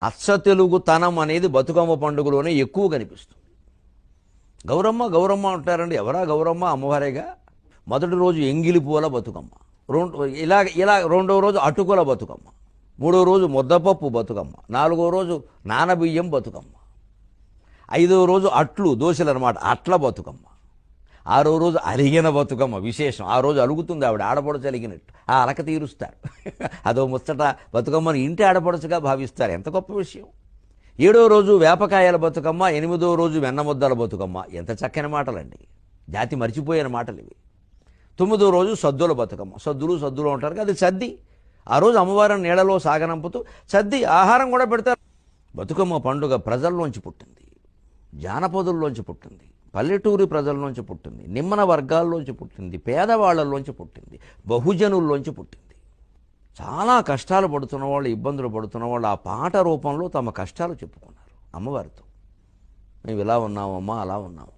అచ్చ తెలుగుతనం అనేది బతుకమ్మ పండుగలోనే ఎక్కువ కనిపిస్తుంది. గౌరమ్మ గౌరమ్మ అంటారండి. ఎవరా గౌరమ్మ? అమ్మవారేగా. మొదటి రోజు ఎంగిలి పూల బతుకమ్మ, ఇలా రెండో రోజు అటుకుల బతుకమ్మ, మూడో రోజు ముద్దపప్పు బతుకమ్మ, నాలుగో రోజు నానబియ్యం బతుకమ్మ, ఐదో రోజు అట్లు దోశలు అనమాట అట్ల బతుకమ్మ, ఆరో రోజు అలిగిన బతుకమ్మ. విశేషం, ఆ రోజు అలుగుతుంది ఆవిడ, ఆడపడుచు అలిగినట్టు ఆ అలక తీరుస్తారు. అదో ముచ్చట. బతుకమ్మని ఇంటి ఆడపడుచుగా భావిస్తారు. ఎంత గొప్ప విషయం. ఏడో రోజు వేపకాయల బతుకమ్మ, ఎనిమిదో రోజు వెన్నముద్దల బతుకమ్మ. ఎంత చక్కని మాటలండి, జాతి మర్చిపోయిన మాటలు ఇవి. తొమ్మిదో రోజు సద్దుల బతుకమ్మ. సద్దులు ఉంటారు కదా, అది సద్ది. ఆ రోజు అమ్మవారిని నీళ్ళలో సాగనంపుతూ సద్ది ఆహారం కూడా పెడతారు. బతుకమ్మ పండుగ ప్రజల్లోంచి పుట్టింది, జానపదుల్లోంచి పుట్టింది, పల్లెటూరి ప్రజల్లోంచి పుట్టింది, నిమ్మన వర్గాల్లోంచి పుట్టింది, పేదవాళ్లలోంచి పుట్టింది, బహుజనుల్లోంచి పుట్టింది. చాలా కష్టాలు పడుతున్న వాళ్ళు, ఇబ్బందులు పడుతున్న వాళ్ళు ఆ పాట రూపంలో తమ కష్టాలు చెప్పుకున్నారు అమ్మవారితో. మేము ఇలా ఉన్నామమ్మా, అలా ఉన్నాము.